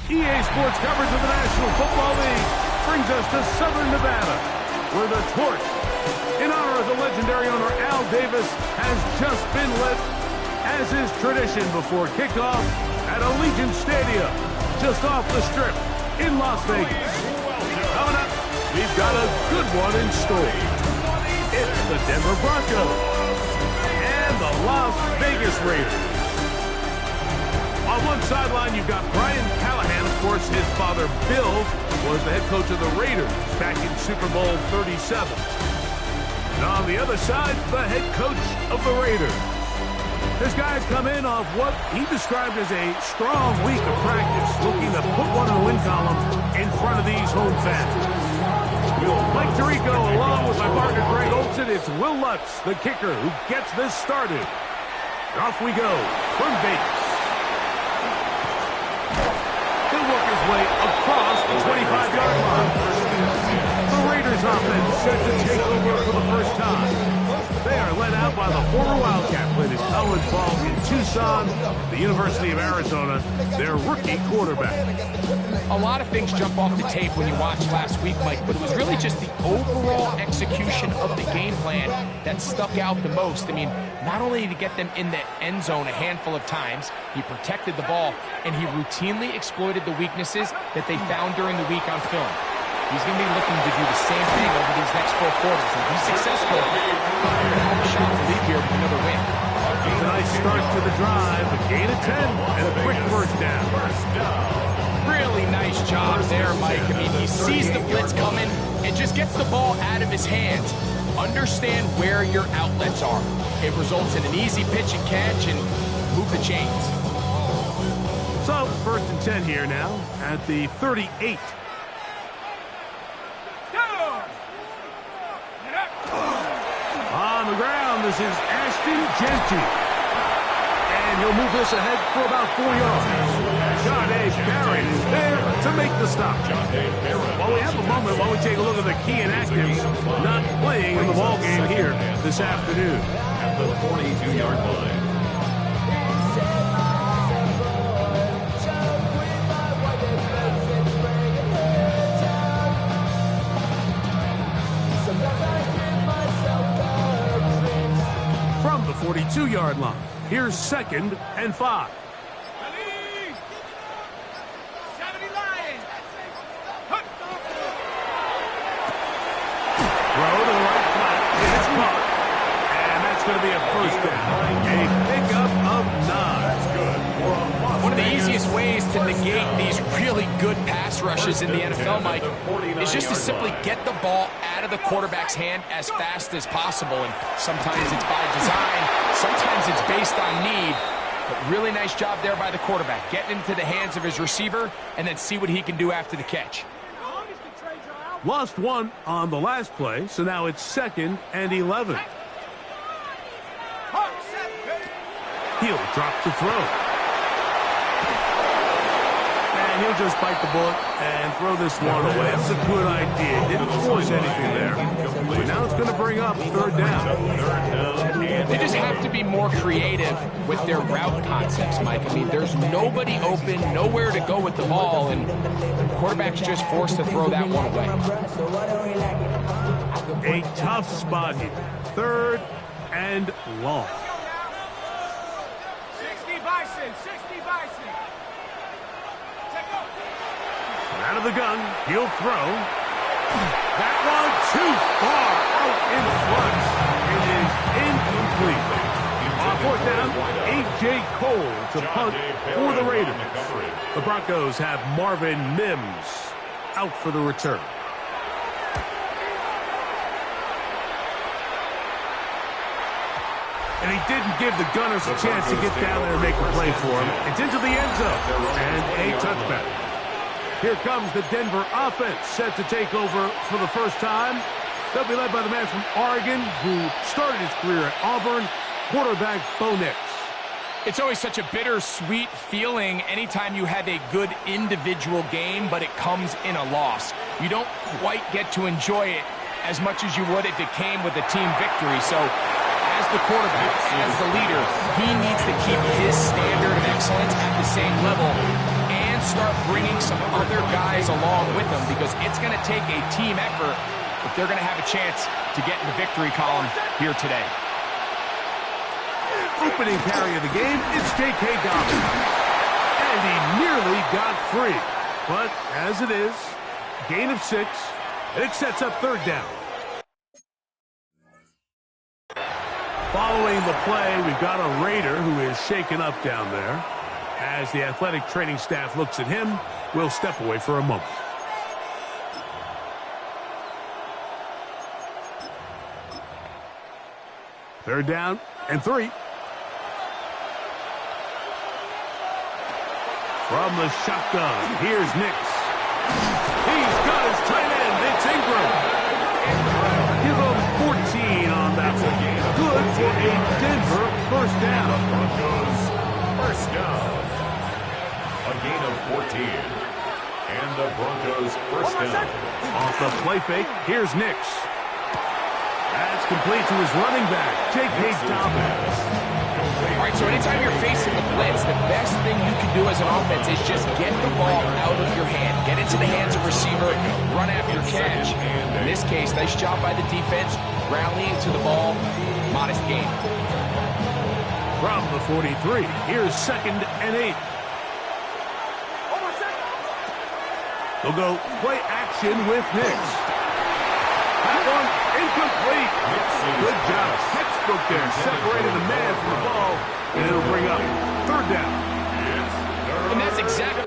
EA Sports coverage of the National Football League brings us to Southern Nevada, where the torch, in honor of the legendary owner Al Davis, has just been lit, as is tradition before kickoff at Allegiant Stadium, just off the Strip in Las Vegas. Coming up, we've got a good one in store. It's the Denver Broncos and the Las Vegas Raiders. On one sideline, you've got Brian Callahan. Of course, his father, Bill, was the head coach of the Raiders back in Super Bowl 37. And on the other side, the head coach of the Raiders. This guy's come in off what he described as a strong week of practice, looking to put one in the win column in front of these home fans. Mike Tirico, along with my partner Greg Olson, it's Will Lutz, the kicker, who gets this started. And off we go from Vegas. Way across the 25-yard line. The Raiders offense set to take over for the first time. They are led out out while the former Wildcat played his college ball in Tucson, the University of Arizona, their rookie quarterback. A lot of things jump off the tape when you watch last week, Mike, but it was really just the overall execution of the game plan that stuck out the most. I mean, not only did he get them in the end zone a handful of times, he protected the ball, and he routinely exploited the weaknesses that they found during the week on film. He's going to be looking to do the same thing over these next 4 quarters. If he's successful, they're going to have a shot to leave here with another win. It's a nice start to the drive, a gain of 10, and a quick first down. Really nice job there, Mike. I mean, he sees the blitz coming and just gets the ball out of his hands. Understand where your outlets are. It results in an easy pitch and catch and move the chains. So, first and 10 here now at the 38. On the ground, this is Ashton Genty. And he'll move this ahead for about 4 yards. John A. Barrett is there to make the stop. Well, we have a moment while we take a look at the key inactives not playing in the ball game here this afternoon. At the 42-yard line. From the 42-yard line, here's 2nd and 5. Throw to the right flat. It is caught. And that's going to be a first down. A pickup of 9. One of the easiest ways to negate these really good pass rushes in the NFL, Mike, is just to simply get the ball out of the quarterback's hand as fast as possible. And sometimes it's by design, sometimes it's based on need. But really nice job there by the quarterback, getting into the hands of his receiver and then see what he can do after the catch. Lost 1 on the last play, so now it's 2nd and 11. He'll drop to throw. And he'll just bite the bullet and throw this one away. That's a good idea. Didn't force anything there. But now it's going to bring up 3rd down. They just have to be more creative with their route concepts, Mike. I mean, there's nobody open, nowhere to go with the ball, and the quarterback's just forced to throw that one away. A tough spot here. 3rd and long. 60 Bison, 60 Bison. Out of the gun, he'll throw. That one too far out in front. It is incomplete. On 4th down, A.J. Cole to punt for the Raiders. The Broncos have Marvin Mims out for the return. And he didn't give the Gunners a chance to get down there and make a play for him. It's into the end zone and a touchback. Here comes the Denver offense, set to take over for the first time. They'll be led by the man from Oregon who started his career at Auburn, quarterback Bo Nix. It's always such a bittersweet feeling anytime you have a good individual game, but it comes in a loss. You don't quite get to enjoy it as much as you would if it came with a team victory. So as the quarterback, as the leader, he needs to keep his standard of excellence at the same level and start bringing some other guys along with him, because it's going to take a team effort if they're going to have a chance to get in the victory column here today. Opening carry of the game, it's J.K. Dobbins. And he nearly got free. But as it is, gain of 6, and it sets up 3rd down. Following the play, we've got a Raider who is shaken up down there. As the athletic training staff looks at him, we'll step away for a moment. Third down and 3. From the shotgun, here's Nix. He's got his tight end. It's Ingram. Give him 14 on that one. Good for a Denver first down. Broncos first down. A gain of 14. And the Broncos first down. Off the play fake, here's Nix. That's complete to his running back, J.K. Dobbins. All right, so anytime you're facing the blitz, the best thing you can do as an offense is just get the ball out of your hand. Get into the hands of receiver, run after catch. In this case, nice job by the defense, rallying to the ball, modest gain. From the 43, here's 2nd and 8. They'll go play action with Nix. That one incomplete. Good job. Textbook there. Separated the man from the ball, and it'll bring up 3rd down. And that's exactly...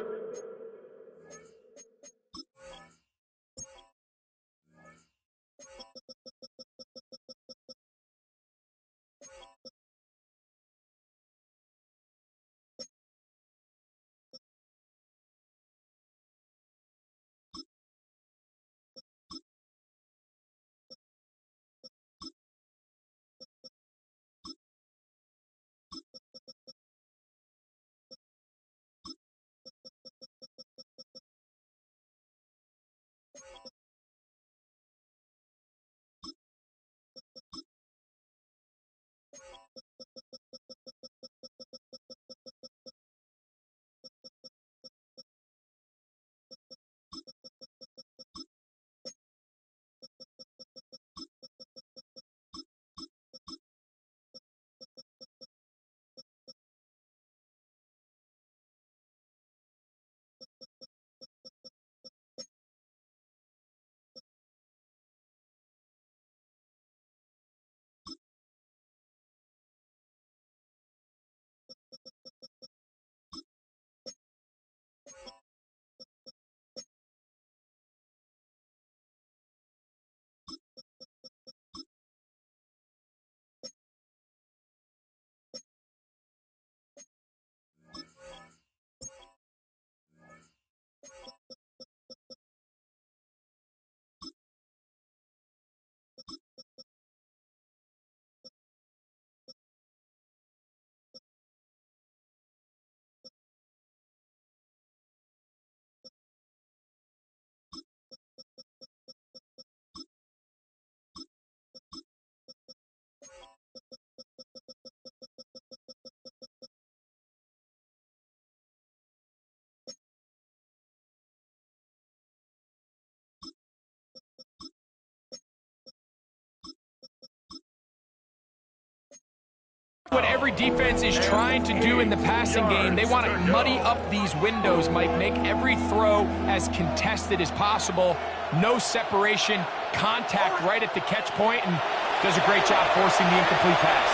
What every defense is trying to do in the passing game, they want to muddy up these windows, Mike, make every throw as contested as possible. No separation, contact right at the catch point, and does a great job forcing the incomplete pass.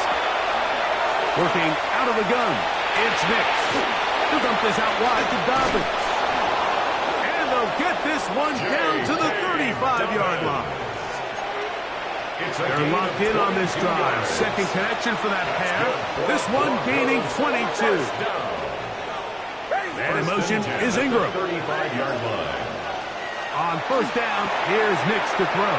Working out of the gun, it's Nix. He'll dump this out wide to Dobbins. And they'll get this one down to the 35-yard line. They're locked in on this drive. Second connection for that pair. This one gaining 22. And in motion is Ingram. 35-yard line. On 1st down, here's Nix to throw.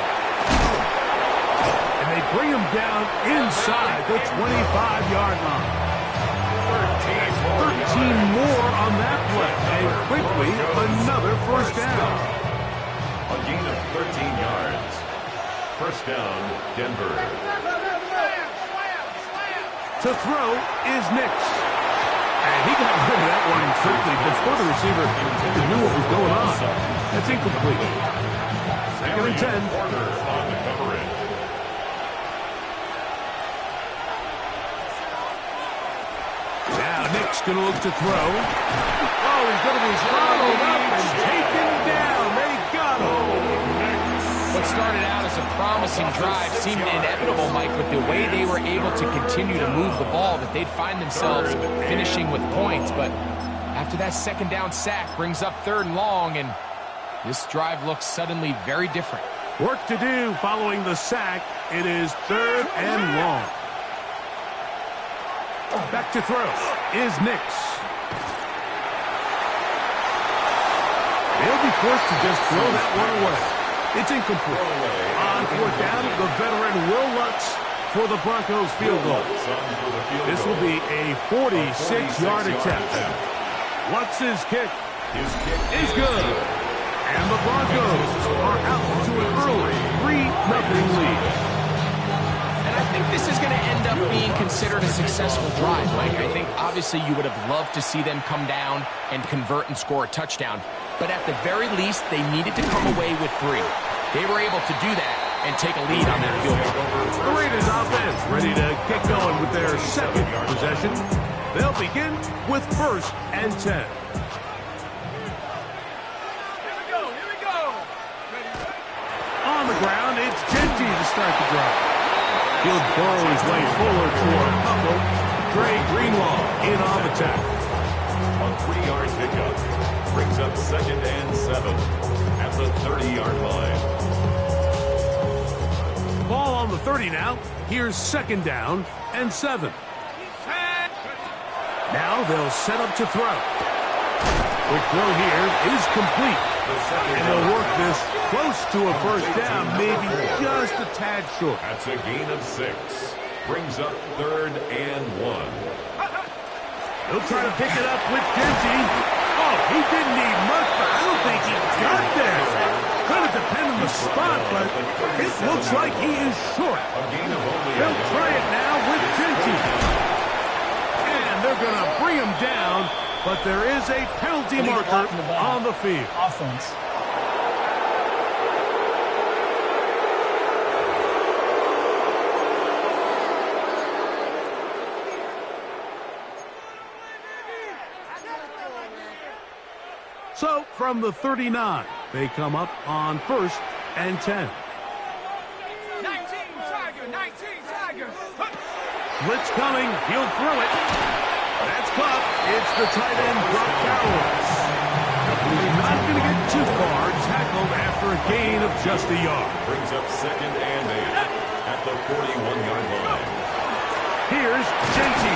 And they bring him down inside the 25-yard line. 13 more on that play. And quickly, another 1st down. A gain of 13 yards. 1st down, Denver. To throw is Nix. And he got rid of that one quickly before the receiver knew what was going on. That's incomplete. 2nd and 10. On the coverage. Now Nix going to look to throw. Oh, he's going to be followed up and taken down. They got him. What started out as a promising drive seemed inevitable, Mike, with the way they were able to continue to move the ball, that they'd find themselves finishing with points. But after that 2nd down sack brings up 3rd and long, and this drive looks suddenly very different. Work to do following the sack. It is 3rd and long. Back to throw is Nix. They'll be forced to just throw that one away. It's incomplete. On 4th down, the veteran Will Lutz for the Broncos field goal. This will be a 46-yard attempt. Lutz's kick is good. And the Broncos are out to an early 3-0 lead. considered a successful drive, Mike. I think obviously you would have loved to see them come down and convert and score a touchdown. But at the very least, they needed to come away with 3. They were able to do that and take a lead on that field goal. The Raiders offense ready to get going with their second possession. They'll begin with 1st and 10. On the ground, it's Genty to start the drive. He'll burrow his way forward for a couple. Dre Greenlaw in on the tackle. A 3-yard pickup brings up 2nd and 7 at the 30-yard line. Ball on the 30 now. Here's 2nd down and 7. Now they'll set up to throw. Quick throw here is complete. And they'll work this close to a 1st down, maybe just a tad short. That's a gain of 6. Brings up 3rd and 1. He'll try to pick it up with Genty. Oh, he didn't need much, but I don't think he got there. Kind of depend on the spot, but it looks like he is short. They'll try it now with Genty. And they're going to bring him down, but there is a penalty marker on the field. Offense. So, from the 39, they come up on 1st and 10. 19 Tiger. Blitz coming. He'll throw it. That's caught. It's the tight end, Brock Bowers. He's not going to get too far. Tackled after a gain of just a yard. Brings up 2nd and 8 at the 41-yard line. Here's Genty.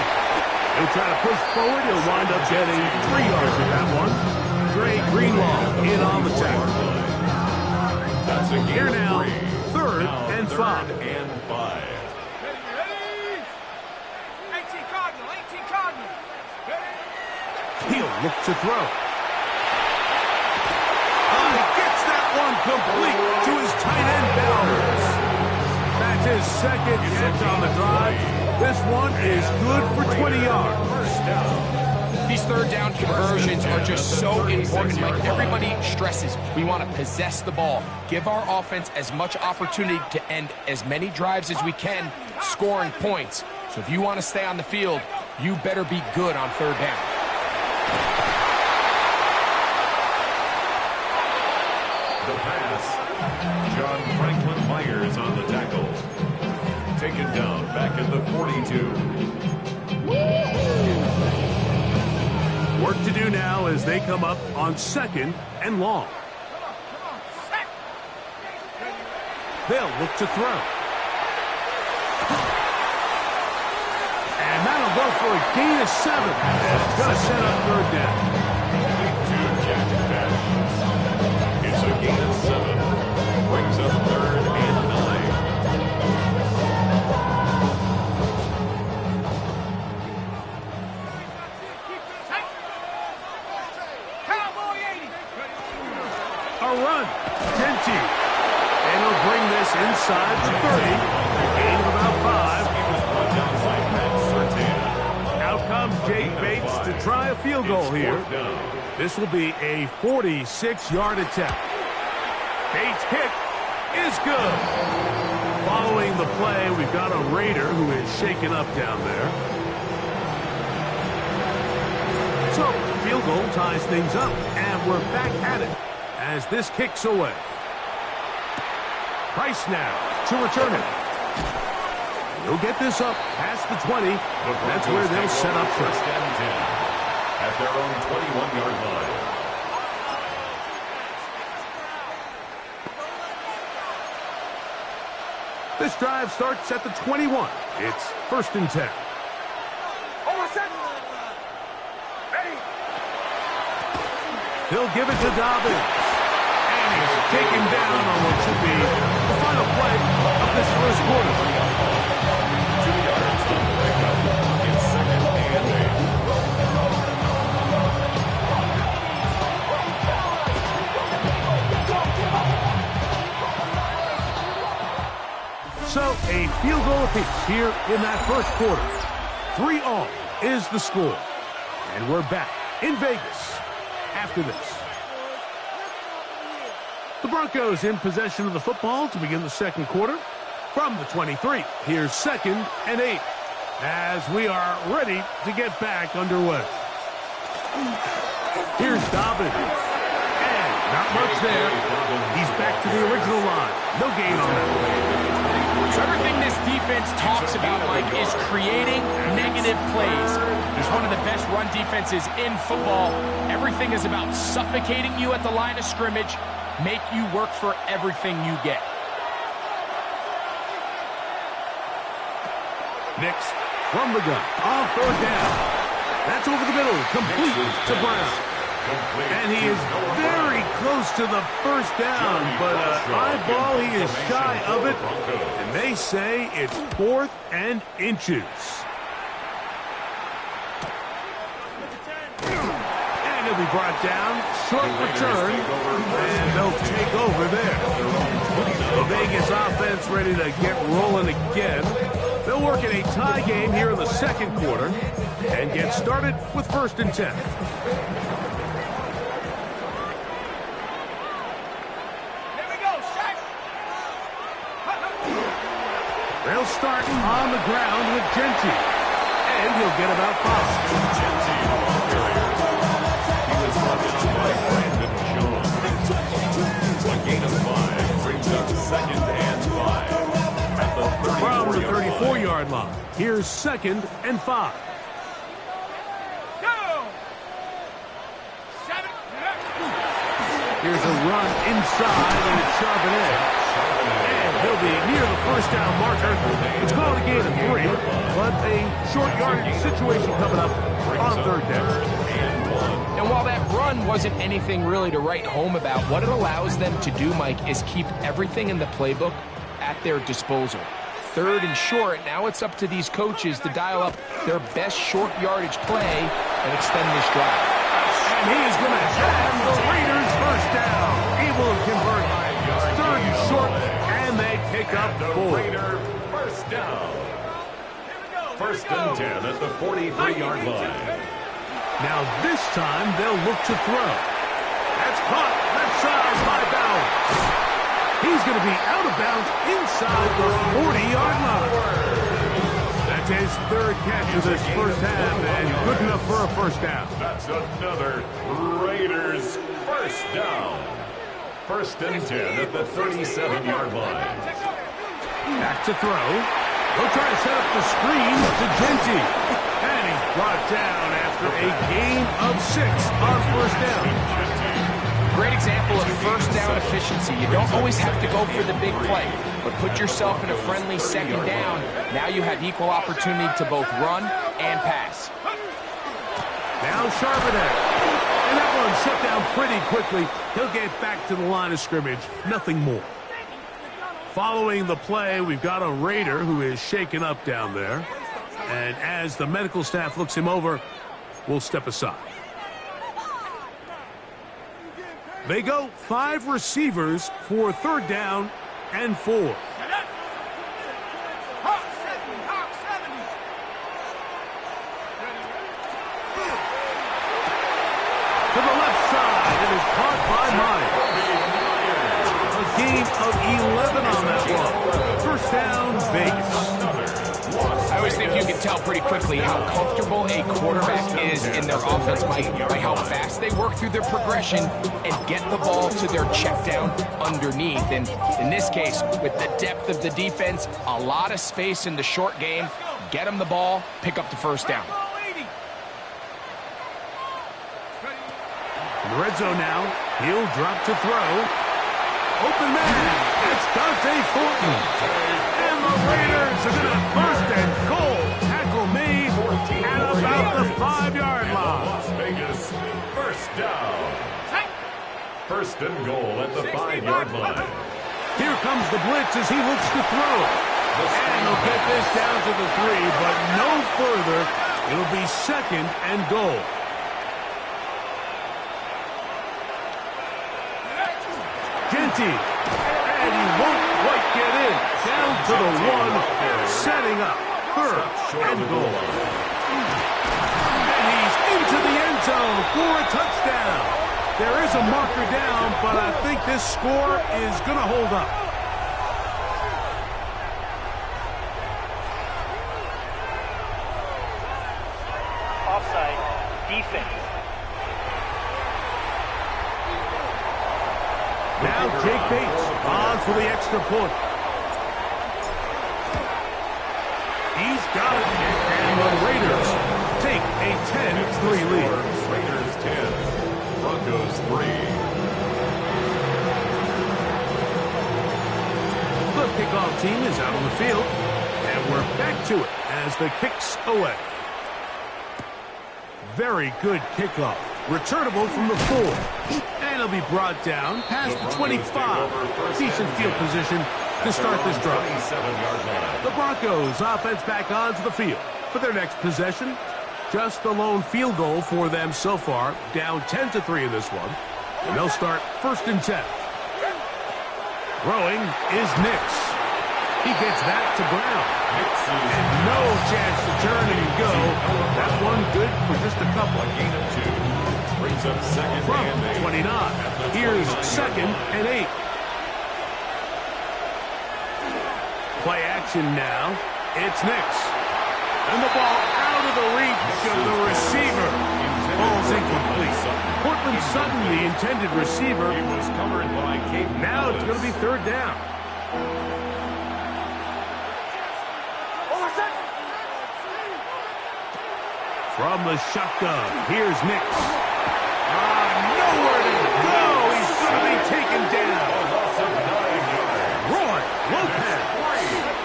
He'll try to push forward. He'll wind up getting 3 yards with that one. Dre Greenlaw in on the tackle. That's a gain Here of now, 3. 3rd and 5. 3rd and 5. 18 Cardinal. He'll look to throw. Oh, he gets that one complete to his tight end, Bowers. That's his 2nd catch on the drive. This one is good for 20 yards. First down. These 3rd down conversions are just so important. Like everybody stresses, we want to possess the ball, give our offense as much opportunity to end as many drives as we can, scoring points. So if you want to stay on the field, you better be good on 3rd down. The pass. John Franklin Myers on the tackle. Taken down back at the 42. Work to do now as they come up on 2nd and long. They'll look to throw. And that'll go for a gain of 7. And it's going to set up 3rd down. To Jack Bash. It's a gain of 7. Brings up 3rd and 9. A run. Genty. And he'll bring this inside the 30. A gain of about 5. He was brought down by Matt Sertan. Out comes Jake Bates to try a field goal here. This will be a 46-yard attempt. Bates' kick is good. Following the play, we've got a Raider who is shaken up down there. So, the field goal ties things up, and we're back at it as this kicks away. Price now to return it. He'll get this up past the 20. That's where they'll set up first. 1st and 10 at their own 21-yard line. This drive starts at the 21. It's 1st and 10. He'll give it to Dobbins. And he's taken down on what should be the final play of this 1st quarter. 2 yards on the pickup. It's 2nd and 8. So A field goal apiece here in that first quarter. 3-all is the score. And we're back in Vegas after this. The Broncos in possession of the football to begin the second quarter. From the 23, here's 2nd and 8 as we are ready to get back underway. Here's Dobbins. And not much there. He's back to the original line. No gain on that. So everything this defense talks about, Mike, is creating negative plays. He's one of the best run defenses in football. Everything is about suffocating you at the line of scrimmage, make you work for everything you get. Nix from the gun on 3rd down. That's over the middle, complete to Brown. And he is very close to the first down, but eyeball, he is shy of it. And they say it's 4th and inches. And he'll be brought down. Short return. And they'll take over there. The Vegas offense ready to get rolling again. They'll work in a tie game here in the second quarter and get started with 1st and 10. They'll start on the ground with Genty. And he'll get about 5. Genty on the carrier. He was brought down by Brandon Jones. A gain of 5 brings up 2nd and 5. At the 34 From the 34-yard line. Here's 2nd and 5. Here's a run inside, and it's sharp edge. And he'll be near the first down marker. It's called a gain of 3, but a short yardage situation coming up on 3rd down. And while that run wasn't anything really to write home about, what it allows them to do, Mike, is keep everything in the playbook at their disposal. 3rd and short, now it's up to these coaches to dial up their best short yardage play and extend this drive. And he is going to have the Raiders first down. Able to convert 3rd and short, and they pick up 4. Raider first down. 1st and 10 at the 43-yard line. Now this time they'll look to throw. That's caught left side by Bowers. He's going to be out of bounds inside the 40-yard line. That's his 3rd catch of this first half, and good enough for a first down. That's another Raiders first down. 1st and 10 at the 37-yard line. Back to throw. He'll try to set up the screen to Genty. And he's brought down after a gain of 6 on 1st down. Great example of first down efficiency. You don't always have to go for the big play, but put yourself in a friendly 2nd down. Now you have equal opportunity to both run and pass. Now Charbonnet. And that one shut down pretty quickly. He'll get back to the line of scrimmage. Nothing more. Following the play, we've got a Raider who is shaken up down there. And as the medical staff looks him over, we'll step aside. They go 5 receivers for 3rd down and 4. To the left side, it is caught by Myers. A gain of 11 on that one. First down, Vegas. I always think you can tell pretty quickly how comfortable a quarterback is in their offense by how fast they work through their progression and get the ball to their check down underneath. And in this case, with the depth of the defense, a lot of space in the short game, get them the ball, pick up the first down. In the red zone now, he'll drop to throw. Open man, it's Dante Thornton. And the Raiders are going to 1st and goal. Tackle made at about the 5-yard line. Las Vegas first down. 1st and goal at the 5-yard line. Here comes the blitz as he looks to throw. And he'll get this down to the 3, but no further. It'll be 2nd and goal. Genty. And he won't quite get in. Down to the 1, setting up 3rd and goal. And he's into the end zone for a touchdown. There is a marker down, but I think this score is going to hold up. Offside, defense. Now Jake Bates on for the extra point. He's got it, and the Raiders take a 10-3 lead. Raiders 10, Broncos 3. The kickoff team is out on the field, and we're back to it as the kick's away. Very good kickoff. Returnable from the 4. And it'll be brought down past the 25. Decent field position to start this drive. The Broncos offense back onto the field for their next possession. Just the lone field goal for them so far. Down 10-3 in this one. And they'll start 1st and 10. Throwing is Nix. He gets that to Brown. And no chance to turn and go. That one good for just a couple. Gain of 2. Brings up 2nd From and 29. Here's 2nd and 8. Play action now. It's Nix. And the ball out of the reach of the receiver. Ball's incomplete. Cortland Sutton, the intended receiver. He was covered by Kate. Now it's going to be 3rd down. From the shotgun, here's Nix. Nowhere to go. He's going to be taken down. Roy Lopez.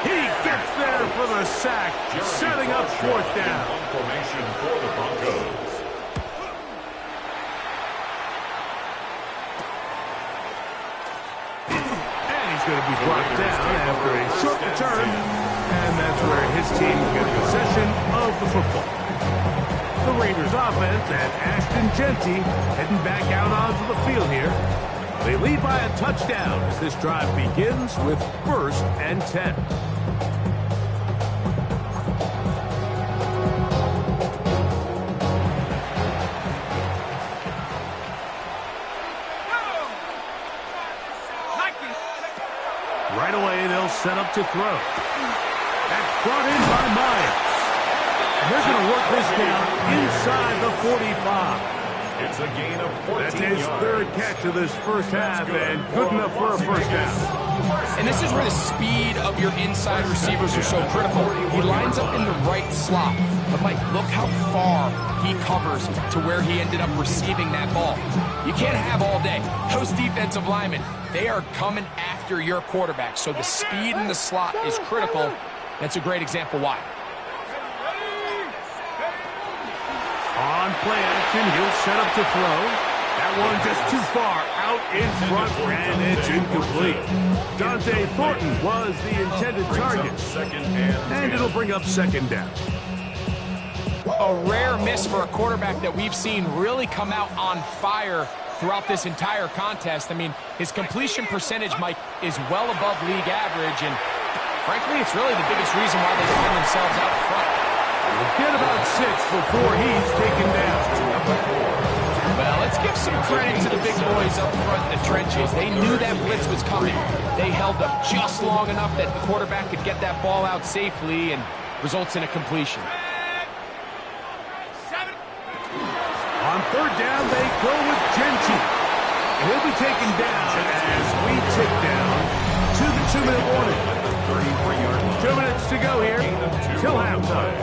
He gets there for the sack, setting up 4th down. Formation for the Broncos. And he's going to be brought down after a short return. And that's where his team gets possession of the football. The Raiders offense and Ashton Genty heading back out onto the field here. They lead by a touchdown as this drive begins with 1st and 10. Right away, they'll set up to throw. That's brought in by Myers. And they're going to work this down inside the 45. It's a gain of 14 That's his yards. 3rd catch of this first half, and good enough for a 1st down. And this is where the speed of your inside receivers are so critical. He lines up in the right slot. But, Mike, look how far he covers to where he ended up receiving that ball. You can't have all day. Those defensive linemen, they are coming after your quarterback. So the speed in the slot is critical. That's a great example why. On play action, he'll set up to throw. That one just too far out in front, and it's incomplete. Dante Thornton was the intended target. And it'll bring up 2nd down. A rare miss for a quarterback that we've seen really come out on fire throughout this entire contest. I mean, his completion percentage, Mike, is well above league average, and frankly, it's really the biggest reason why they find themselves out front. We'll get about 6 before he's taken down. Well, let's give some credit to the big boys up front in the trenches. They knew that blitz was coming. They held up just long enough that the quarterback could get that ball out safely and results in a completion. On 3rd down, they go with Genty. And he'll be taken down as we tick down to the 2-minute warning. 2 minutes to go here till halftime.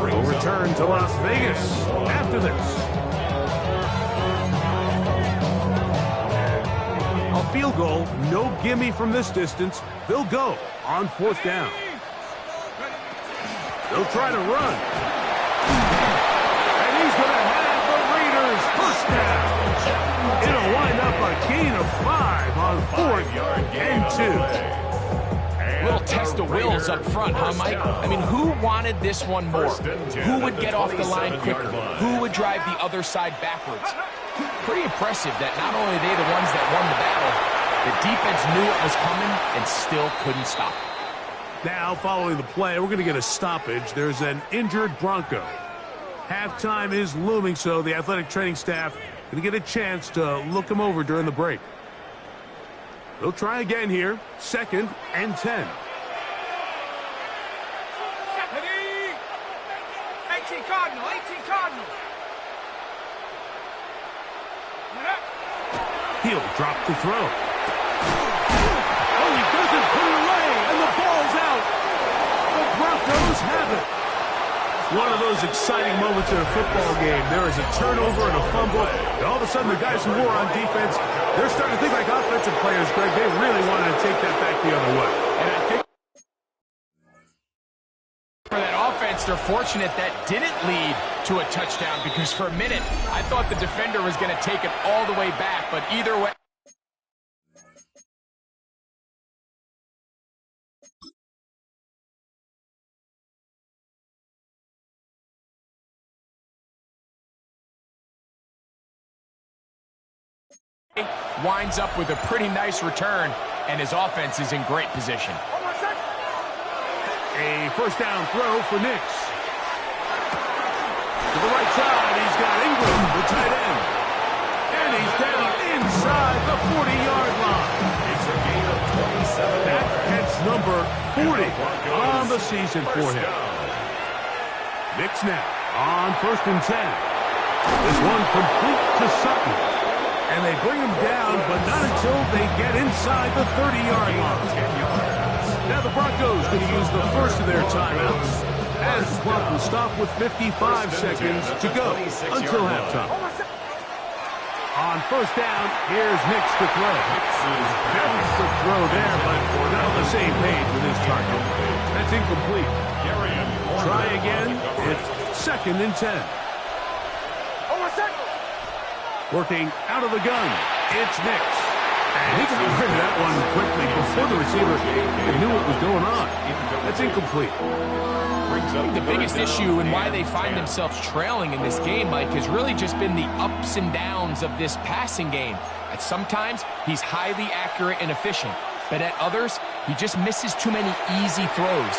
We'll return to Las Vegas after this. A field goal, no gimme from this distance. They'll go on 4th down. They'll try to run. And he's going to have the Raiders 1st down. It'll wind up a gain of 5 on 4th and 2. Little test of wills up front, huh, Mike? I mean, who wanted this one more? Who would get off the line quicker? Who would drive the other side backwards? Pretty impressive that not only are they the ones that won the battle, the defense knew it was coming and still couldn't stop it. Now, following the play, we're going to get a stoppage. There's an injured Bronco. Halftime is looming, so the athletic training staff going to get a chance to look him over during the break. They'll try again here. 2nd and 10. 18 Cardinal, 18 Cardinal. He'll drop the throw. Oh, he doesn't put it away, and the ball's out. The Broncos have it. One of those exciting moments in a football game. There is a turnover and a fumble, and all of a sudden the guys who were on defense, they're starting to think like offensive players, Greg. They really wanted to take that back the other way. And I think for that offense, they're fortunate that didn't lead to a touchdown, because for a minute, I thought the defender was going to take it all the way back, but either way. Winds up with a pretty nice return, and his offense is in great position. A first down throw for Nix. To the right side, he's got Ingram, the tight end. And he's down inside the 40-yard line. It's a gain of 27. That catch number 40 on the season for him. Nix now on 1st and 10. This one complete to Sutton. And they bring him down, but not until they get inside the 30-yard line. Now the Broncos going to use the first of their timeouts, as the clock will stop with 55 seconds to go until halftime. On 1st down, here's Nix to throw. That's the throw there, but not on the same page with his target. That's incomplete. Try again. It's 2nd and 10. Working out of the gun, it's Nix. And he got rid of that one quickly before the receiver even knew what was going on. That's incomplete. I think the biggest issue and why they find themselves trailing in this game, Mike, has really just been the ups and downs of this passing game. At sometimes, he's highly accurate and efficient, but at others, he just misses too many easy throws.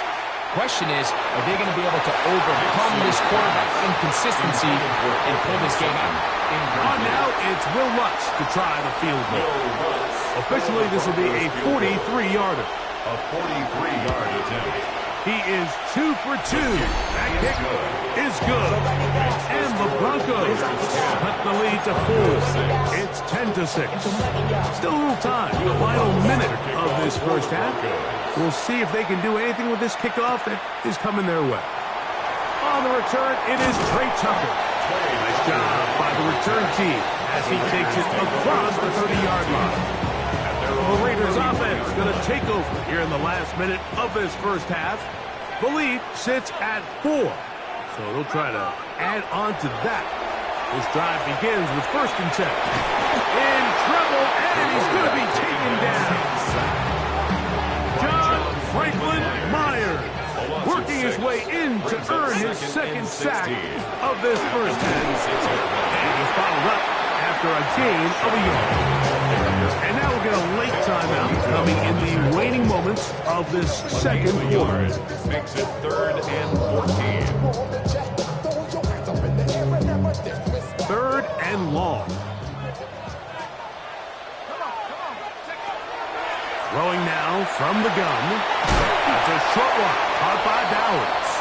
Question is, are they going to be able to overcome this quarterback's inconsistency and pull this game out? On now, it's Will Lutz to try the field goal. Officially, this will be a 43-yarder. A 43-yard attempt. He is 2 for 2. That kick is good. And the Broncos cut the lead to 4. It's 10-6. Still a little time. The final minute of this first half. We'll see if they can do anything with this kickoff that is coming their way. On the return, it is Trey Tucker. Nice job by the return team as he takes it across the 30-yard line. The Raiders offense going to take over here in the last minute of this first half. The lead sits at 4. So they'll try to add on to that. This drive begins with 1st and 10. In trouble, and he's going to be taken down. John Franklin Myers working his way in to earn his 2nd sack of this first half. And he's followed up after a gain of a yard. And now we'll get a late timeout coming in the waning moments of this second quarter. Makes it 3rd and 14. 3rd and long. Throwing now from the gun. It's a short one, caught by Bowers.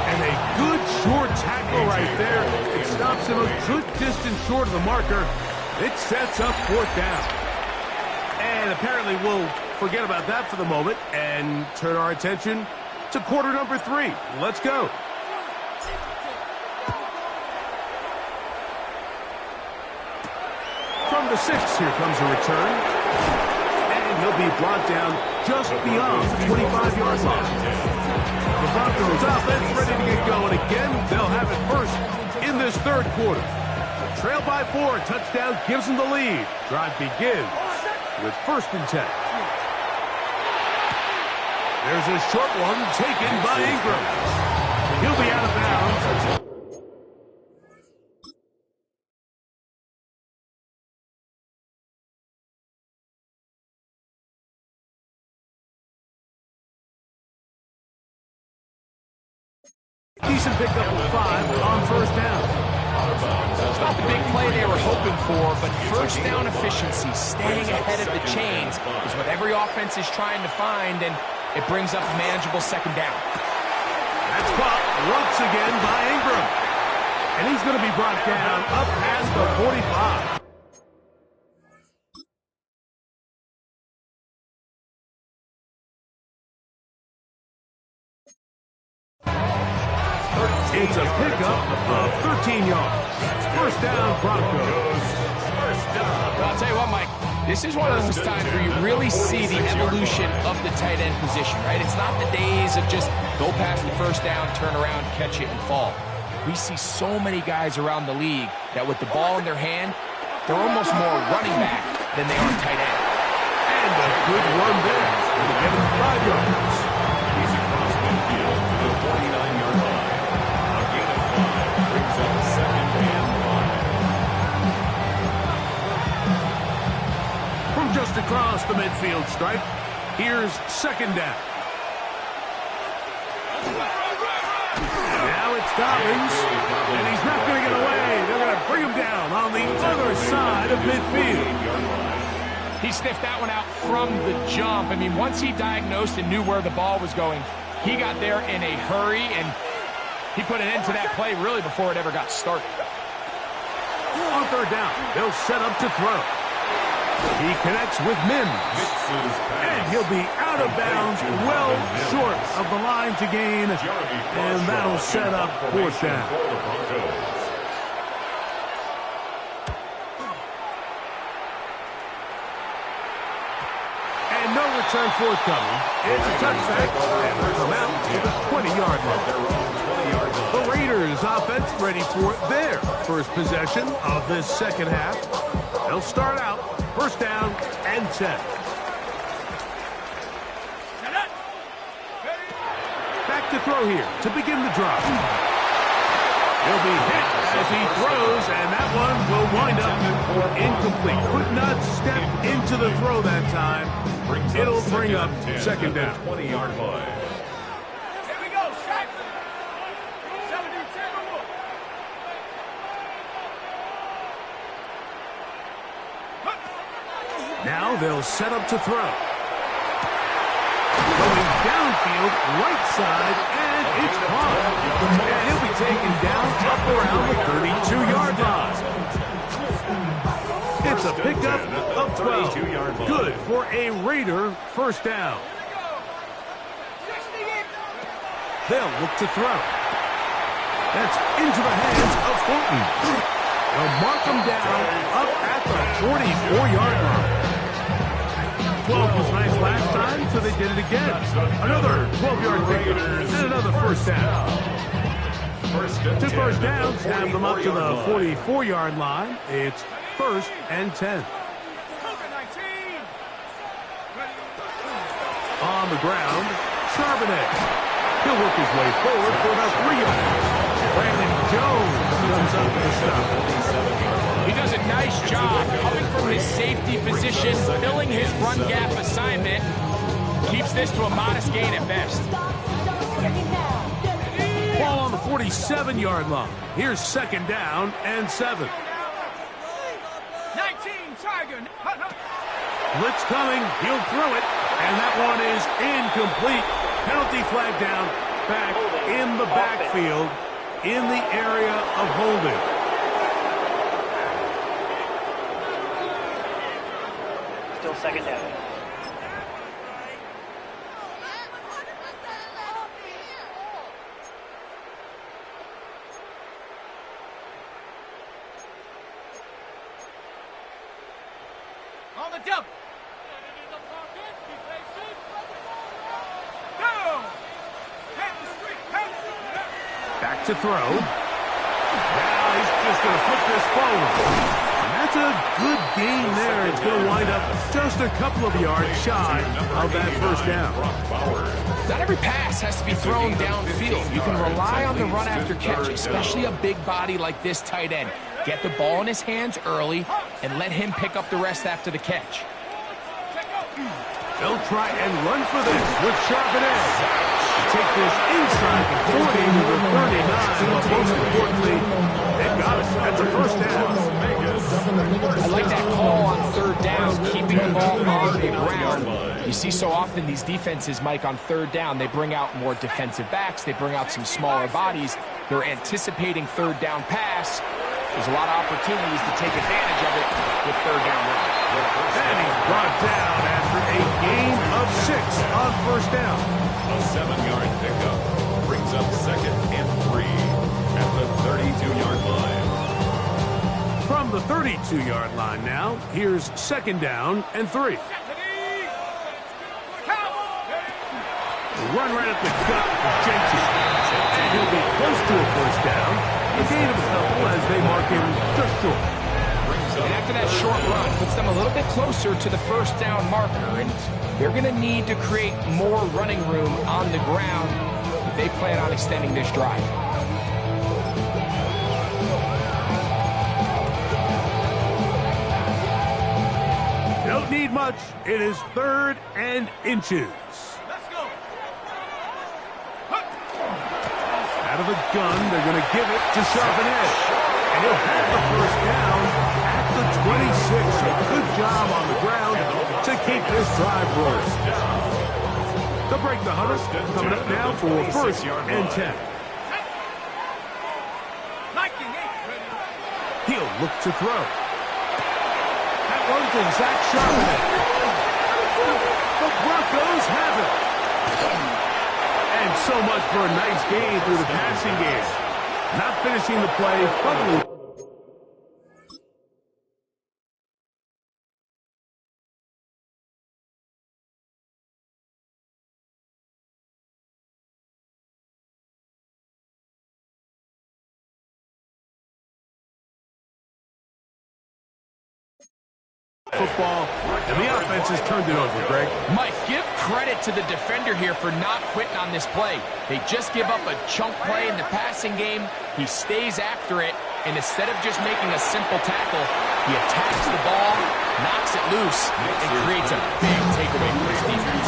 And a good short tackle right there. It stops him a good distance short of the marker. It sets up 4th down. And apparently we'll forget about that for the moment and turn our attention to quarter number 3. Let's go. From the 6, here comes a return. And he'll be brought down just beyond the 25-yard line. The Broncos offense ready to get going again. They'll have it first in this 3rd quarter. Trail by 4, touchdown gives them the lead. Drive begins with 1st and 10. There's a short one taken by Ingram. He'll be out of bounds. Decent pickup of 5 on first down. It's not the big play they were hoping for, but first down efficiency, staying ahead of the chains, is what every offense is trying to find, and it brings up a manageable second down. That's caught once again by Ingram. And he's going to be brought down up past the 45. It's a pickup of 13 yards. First down, Broncos. Well, I'll tell you what, Mike, this is one of those times where you really see the evolution of the tight end position, right? It's not the days of just go past the first down, turn around, catch it, and fall. We see so many guys around the league that with the ball in their hand, they're almost more running back than they are tight end. And a good run there. It'll give him 5 yards. He's across midfield to the 49-yard line. A gain of 5 brings up second and 5. From just across the midfield stripe, here's second down. Now it's Dobbins, and he's not going to get away. They're going to bring him down on the other side of midfield. He sniffed that one out from the jump. I mean, once he diagnosed and knew where the ball was going, he got there in a hurry, and he put an end to that play really before it ever got started. On third down, they'll set up to throw. He connects with Mims, and he'll be out of bounds, well short of the line to gain, and that'll set up fourth down. And no return forthcoming. It's a touchback, and we'll come out to the 20-yard line. The Raiders offense ready for their first possession of this second half. They'll start out first down and 10. Back to throw here to begin the drive. He'll be hit as he throws, and that one will wind up incomplete. Could not step into the throw that time. It'll bring up second down. 20-yard line. Here we go, Shaq. 7-10 or more. Now they'll set up to throw. Going downfield, right side, and it's caught. And he'll be taken down up around the 32-yard line. It's a pickup of 12. Good for a Raider first down. They'll look to throw. That's into the hands of Fulton. They'll mark him down up at the 44-yard line. 12 was nice last time, so they did it again. Another 12-yard pickup and another first down. Two first downs have them up to the 44-yard line. It's first and 10. On the ground, Charbonnet. He'll work his way forward for about 3 yards. Brandon Jones comes up with the stop. He does a nice job coming from his safety position, filling his run gap assignment. Keeps this to a modest gain at best. Ball on the 47-yard line. Here's second down and 7. 19, Tiger. Blitz coming. He'll throw it. And that one is incomplete. Penalty flag down back in the backfield in the area of holding. Still second down. On the double. Go. Back to throw. Now he's just going to flip this forward. And that's a good gain there. It's going to wind up just a couple of yards shy of that first down. Not every pass has to be thrown downfield. You can rely on the run after catch, especially a big body like this tight end. Get the ball in his hands early and let him pick up the rest after the catch. They'll try and run for this with Charbonnet. Take this inside the 40 to the 30. most importantly, they've got it. That's a first down. I like that call on third down, keeping the ball on the ground. You see so often these defenses, Mike, on third down, they bring out more defensive backs. They bring out some smaller bodies. They're anticipating third down pass. There's a lot of opportunities to take advantage of it with third down run. And he's brought down after a gain of 6 on first down. A 7-yard pickup brings up 2nd and 3 at the 32-yard line. From the 32-yard line now, here's 2nd down and 3. Run right up the gut for Jensen. And he'll be close to a first down. A gain of a couple as they mark him just short. And after that short run, puts them a little bit closer to the first down marker. And they're going to need to create more running room on the ground if they plan on extending this drive. Don't need much. It is 3rd and inches. Out of the gun, they're going to give it to Charbonnet. And he'll have the first down at the 26. A good job on the ground to keep this drive rolling. They'll break the huddle. Coming up now for 1st and 10. He'll look to throw. That one to Zach Charbonnet. The Broncos have it. And so much for a nice gain through the passing game. Not finishing the play, fumbling. Football, and the offense has turned it over, Greg. Mike, give credit to the defender here for not quitting on this play. They just give up a chunk play in the passing game. He stays after it, and instead of just making a simple tackle, he attacks the ball, knocks it loose, and creates a big takeaway for his defense.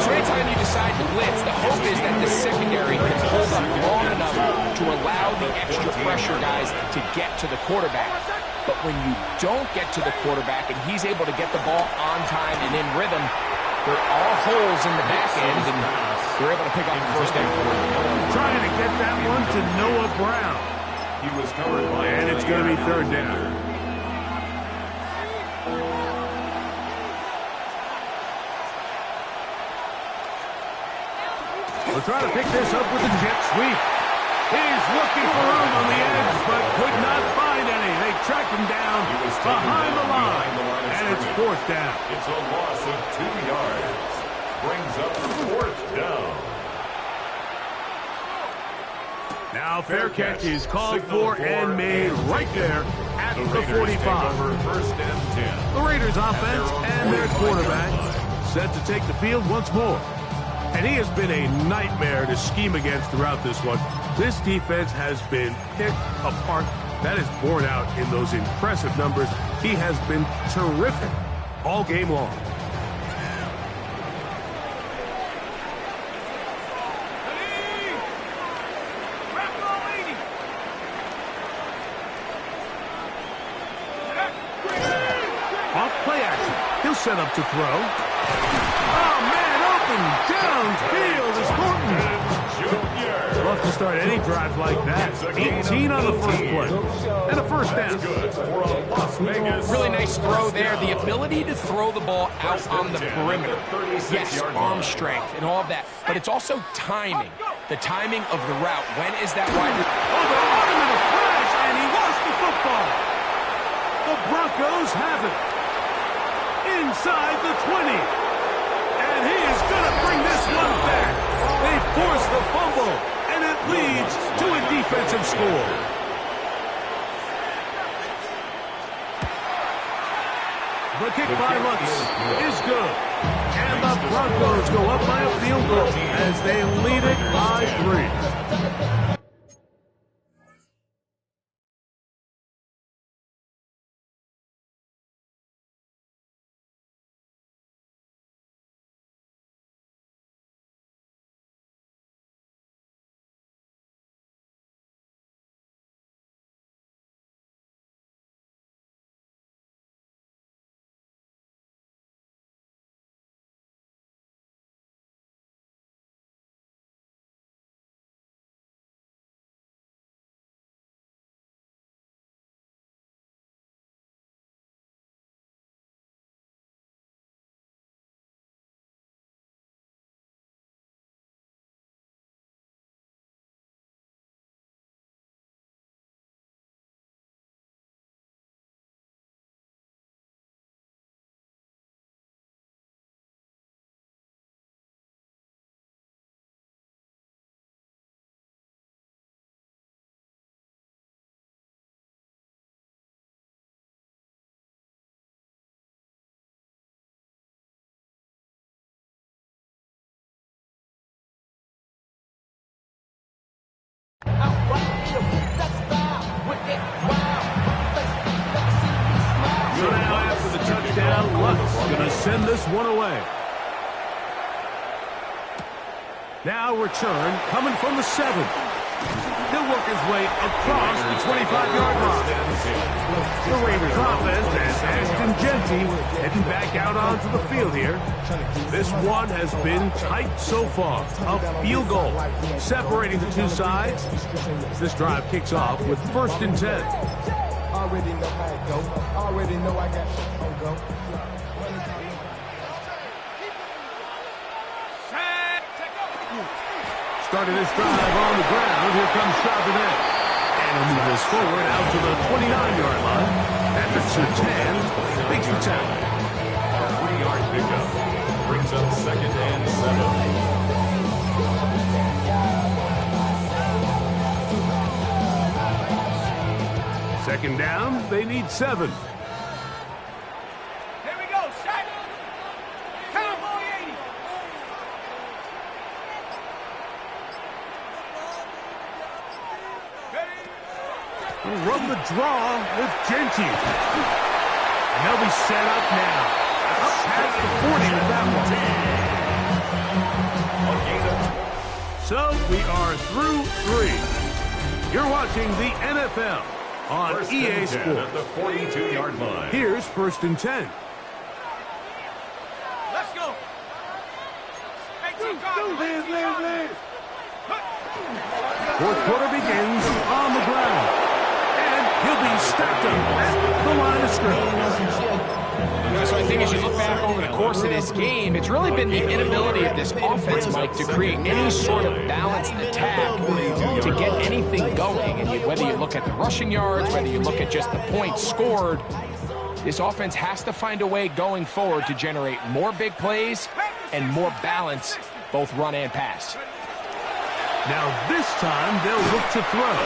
So anytime you decide to blitz, the hope is that the secondary can hold up long enough to allow the extra pressure guys to get to the quarterback. But when you don't get to the quarterback and he's able to get the ball on time and in rhythm, there are holes in the back end, and they're able to pick up the first down. Trying to get that one to Noah Brown. He was covered by, and it's going to be 3rd down. We'll try to pick this up with a jet sweep. He's looking for room on the edge, but could not find any. They track him down behind the line, and it's 4th down. It's a loss of 2 yards. Brings up 4th down. Now fair catch is called for and made right there at the 45. 1st and 10. The Raiders offense and their quarterback set to take the field once more. And he has been a nightmare to scheme against throughout this one. This defense has been picked apart. That is borne out in those impressive numbers. He has been terrific all game long. Off play action. He'll set up to throw. Oh, man, open downfield is Horton. Love to start any drive like that. 18 on the first play. And a first down. Really nice throw there. The ability to throw the ball out on the perimeter. Yes, arm strength and all of that. But it's also timing. The timing of the route. When is that wide? Oh, they caught him in a flash, and he lost the football. The Broncos have it. Inside the 20. And he is going to bring this one back. They force the fumble, and it leads to a defensive score. The kick by Lutz is good. And the Broncos go up by a field goal as they lead it by 3. down. Luck's going to send this one away. Now return coming from the 7. He'll work his way across the 25-yard line. The Raiders offense has Ashton Genty heading back out onto the field here. This one has been tight so far. A field goal separating the two sides. This drive kicks off with 1st and 10. Already know how it go. Already know I got shit on go. Starting this drive on the ground. Here comes Charbonnet. And he'll move this forward out to the 29-yard line. After Sertan makes the tackle. 3-yard pickup. Brings up 2nd and 7. 2nd down, they need 7. Here we go, shot. Cowboy 80. We'll run the draw with Genty. And they'll be set up now. Up past the 40 with that one. So we are through 3. You're watching the NFL on EA Sports. At the 42-yard line. Here's 1st and 10. Let's go. 18 guard. Fourth quarter begins on the ground. And he'll be stacked up at the line of scrimmage. So I think as you look back over the course of this game, it's really been the inability of this offense, Mike, to create any sort of balanced attack to get anything going. And whether you look at the rushing yards, whether you look at just the points scored, this offense has to find a way going forward to generate more big plays and more balance, both run and pass. Now this time they'll look to throw.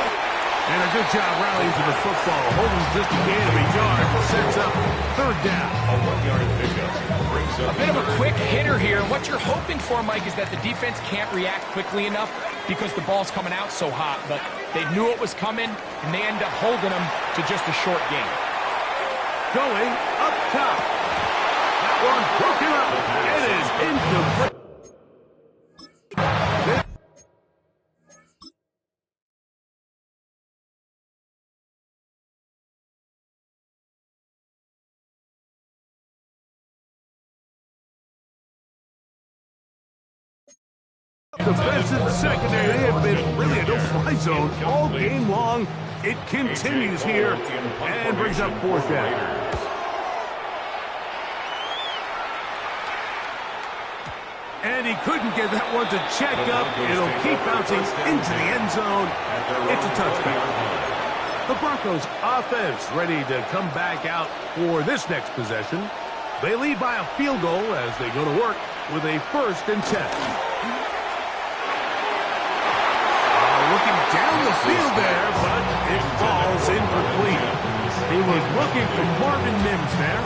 And a good job rallying to the football. Holding just a gain of a yard. Sets up 3rd down. A 1-yard pickup. Brings up A bit of a quick hitter here. What you're hoping for, Mike, is that the defense can't react quickly enough because the ball's coming out so hot. But they knew it was coming, and they end up holding them to just a short gain. Going up top. That one broken up. It is incomplete. Defensive secondary, they have been really a no-fly zone all game long. It continues here and brings up 4th down. And he couldn't get that one to check up. It'll keep bouncing into the end zone. It's a touchdown. The Broncos offense ready to come back out for this next possession. They lead by a field goal as they go to work with a 1st and 10. Looking down the field there, but it falls incomplete. He was looking for Marvin Mims there.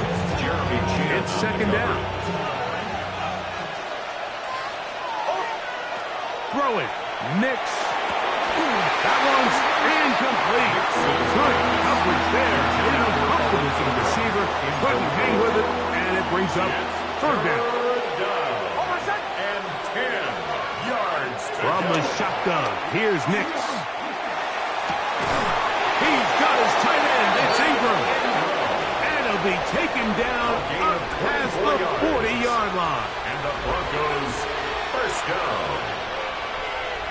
It's 2nd down. Throw it. Nix. That one's incomplete. Good coverage there. A little confidence in the receiver. Couldn't hang with it, and it brings up 3rd down. From the shotgun, here's Nix. He's got his tight end. It's Ingram. And he'll be taken down up past the 40-yard line. And the Broncos 1st down.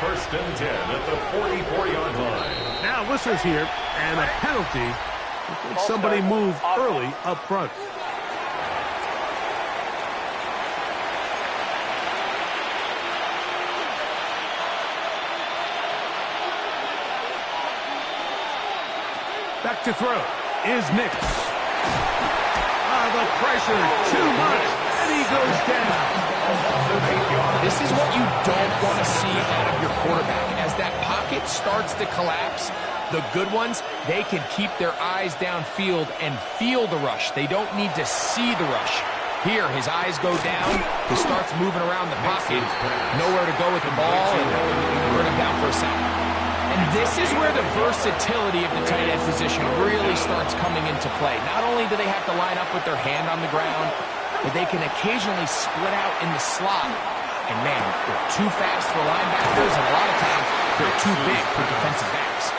1st and 10 at the 44-yard line. Now whistles here, and a penalty. I think somebody moved early up front. Back to throw is Nix. The pressure, too much, and he goes down. This is what you don't want to see out of your quarterback. As that pocket starts to collapse, the good ones, they can keep their eyes downfield and feel the rush. They don't need to see the rush. Here, his eyes go down. He starts moving around the pocket. Nowhere to go with the ball, and bring him down for a sack. And this is where the versatility of the tight end position really starts coming into play. Not only do they have to line up with their hand on the ground, but they can occasionally split out in the slot. And man, they're too fast for linebackers, and a lot of times they're too big for defensive backs.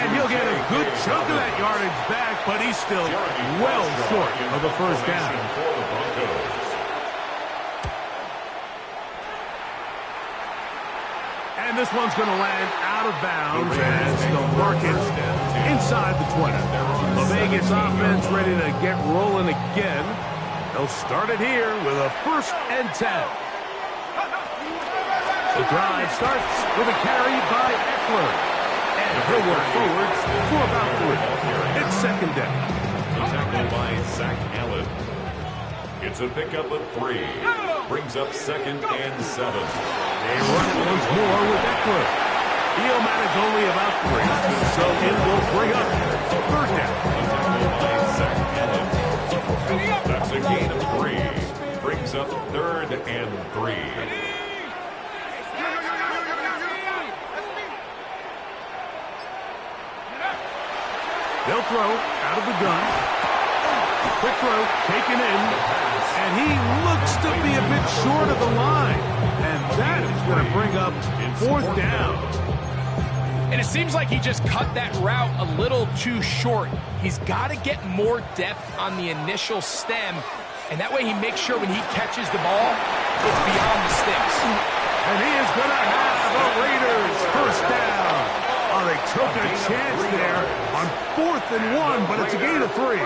And he'll get a good chunk of that yardage back, but he's still well short of the first down. And this one's going to land out of bounds as the market inside the 20. The Vegas offense ready to get rolling again. They'll start it here with a 1st and 10. The drive starts with a carry by Eckler. And he'll work forward for about 3. It's 2nd down. The tackle by Zach Allen. It's a pickup of 3. Brings up 2nd and 7. They run it once more with Eckler. He'll manage only about 3, so it will bring up 3rd down. The tackle by Zach Allen. That's a gain of 3. Brings up 3rd and 3. They'll throw out of the gun. Quick throw, taken in. And he looks to be a bit short of the line. And that is going to bring up 4th down. And it seems like he just cut that route a little too short. He's got to get more depth on the initial stem. And that way he makes sure when he catches the ball, it's beyond the sticks. And he is going to have the Raiders 1st down. Oh, they took a chance there on 4th and 1, but it's a gain of 3.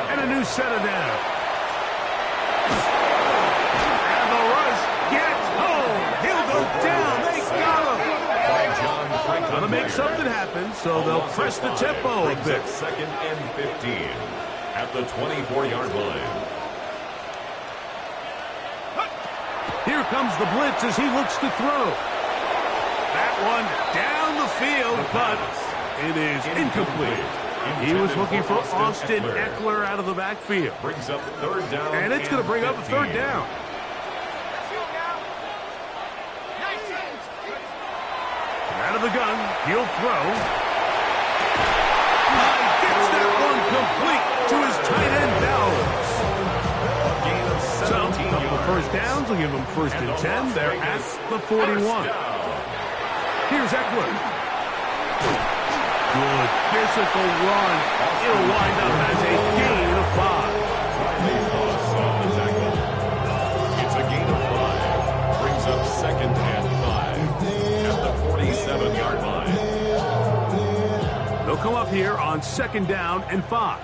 And a new set of down. And the rush gets home. He'll go down. They got him. Got to make something happen, so they'll press the tempo a bit. 2nd and 15 at the 24-yard line. Here comes the blitz as he looks to throw. That one down the field, but it is incomplete. He was looking for Austin Eckler out of the backfield. Brings up 3rd down. And it's going to bring up a 3rd down. Out of the gun, he'll throw. Gets that one complete to his tight end Downs. So, a couple of 1st downs will give them 1st and 10. They're at the 41. Here's Eckler. Good physical run. It'll wind up as a gain of 5. It's a gain of 5. Brings up 2nd and 5 at the 47-yard line. They'll come up here on 2nd down and 5.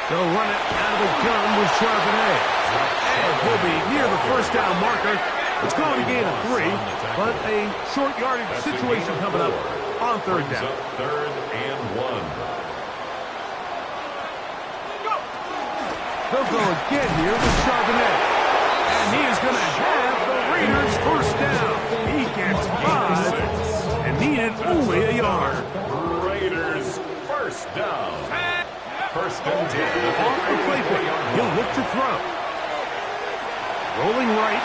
They'll run it out of the gun with Charbonnet. And he'll be near the 1st down marker. It's going to gain of 3, but a short yardage situation coming up on 3rd down. 3rd and 1. They'll go again here with Charbonnet. And he is going to have the Raiders 1st down. He gets 5 and needed only a yard. Raiders 1st down. 1st and 10. Off the play fake. He'll look to throw. Rolling right.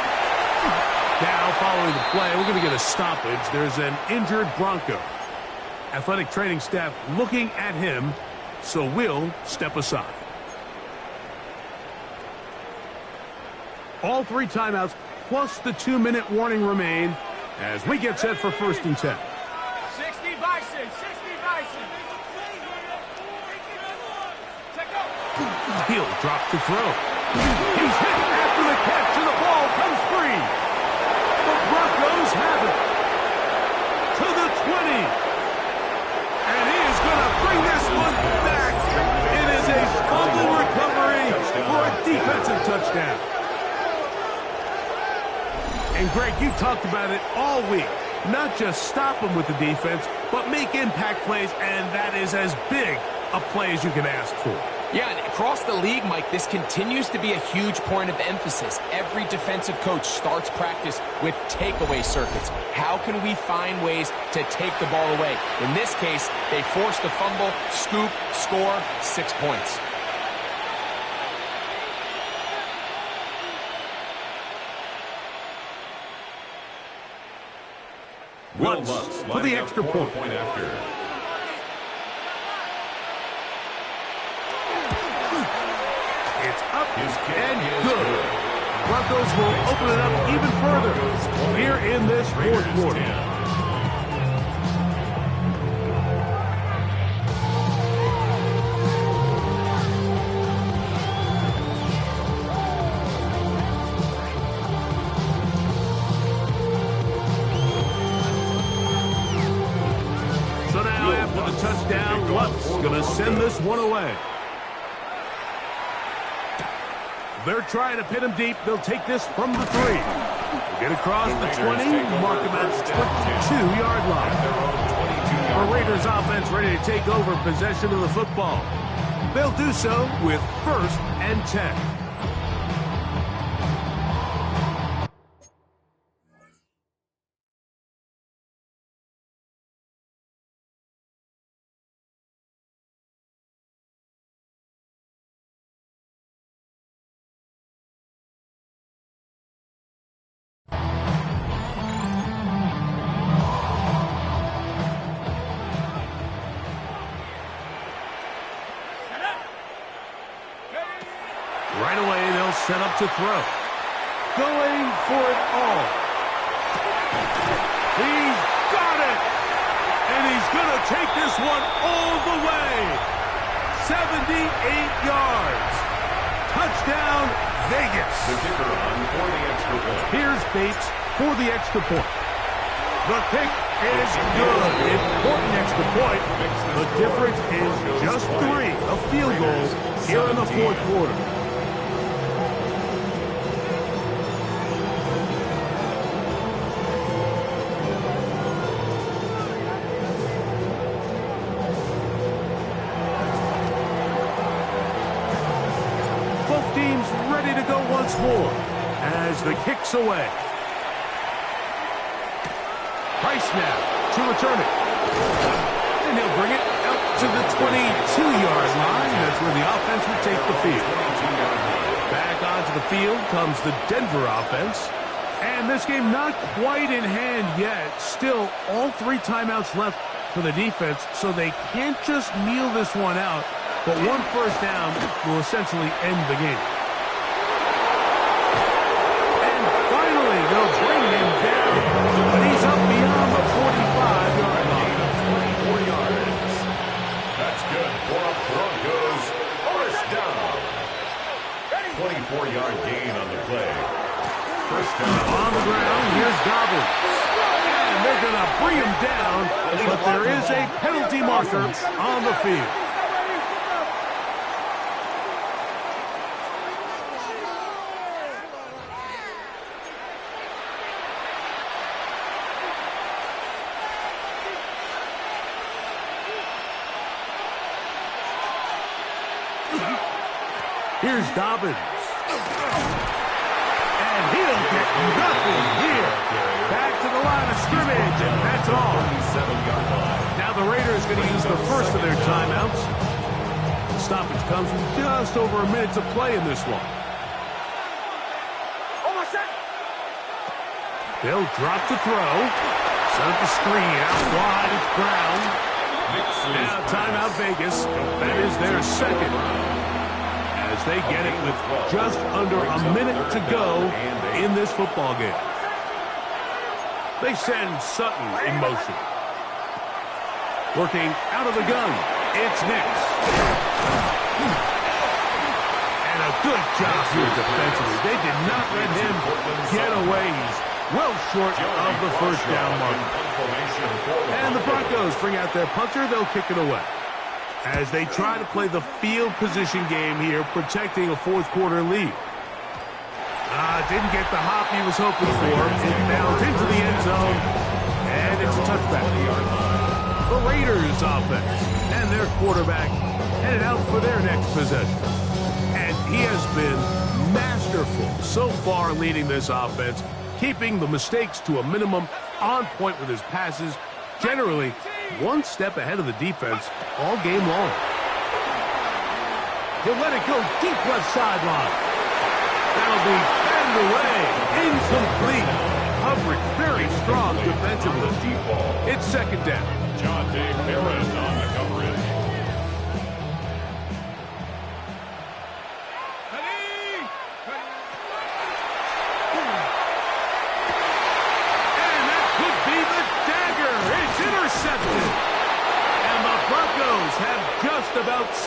Now, following the play, we're going to get a stoppage. There's an injured Bronco. Athletic training staff looking at him, so we'll step aside. All 3 timeouts plus the 2-minute warning remain as we get set for 1st and 10. 60 Bison, 60 Bison. He'll drop to throw. He's hit after the catch, and the ball comes free. The Broncos have it to the 20. And he is going to bring this one back. It is a fumble recovery for a defensive touchdown. And Greg, you talked about it all week. Not just stop them with the defense, but make impact plays, and that is as big a play as you can ask for. Yeah, and across the league, Mike, this continues to be a huge point of emphasis. Every defensive coach starts practice with takeaway circuits. How can we find ways to take the ball away? In this case, they forced the fumble, scoop, score, 6 points. Lutz for the extra point. After. It's up and good. Broncos will open it up even further here in this fourth quarter. So now after the touchdown, Lutz going to send this one away. They're trying to pin him deep. They'll take this from the 3. They'll get across the 20, mark him at the 22-yard line. The Raiders offense ready to take over possession of the football. They'll do so with 1st and 10. Right away, they'll set up to throw. Going for it all. He's got it! And he's going to take this one all the way. 78 yards. Touchdown, Vegas. The kicker on for the extra point. Here's Bates for the extra point. The kick is good. Important extra point. The difference is just 3. A field goal here in the fourth quarter. Both teams ready to go once more as the kick's away. Price now to return it. And he'll bring it out to the 22-yard line. That's where the offense will take the field. Back onto the field comes the Denver offense. And this game not quite in hand yet. Still, all 3 timeouts left for the defense, so they can't just kneel this one out. But 1 first down will essentially end the game. And finally, they'll bring him down. But he's up beyond the 45-yard line. 24 yards. That's good for a Broncos first down. 24-yard gain on the play. First down. On the ground, here's Dobbins. And they're going to bring him down, but there is a penalty marker on the field. Here's Dobbins. And he'll get nothing here. Back to the line of scrimmage, and that's all. Now the Raiders going to use the first of their timeouts. The stoppage comes with just over a minute to play in this one. They'll drop to throw. Set up the screen. Out wide, it's Brown. Now timeout Vegas. That is their second. As they get it with just under a minute to go in this football game. They send Sutton in motion. Working out of the gun, it's Nix. And a good job here defensively. They did not let him get away. He's well short of the first down mark. And the Broncos bring out their punter. They'll kick it away. As they try to play the field position game here, protecting a fourth quarter lead. Didn't get the hop he was hoping for. It bounced into the end zone, and it's a touchback. The Raiders offense and their quarterback headed out for their next possession. And he has been masterful so far leading this offense, keeping the mistakes to a minimum, on point with his passes, generally one step ahead of the defense all game long. He'll let it go deep left sideline. That'll be batted away. Incomplete. coverage. Very strong defensively. It's second down. John Day Perez on the coverage. And that could be the dagger. It's intercepted. And the Broncos have just about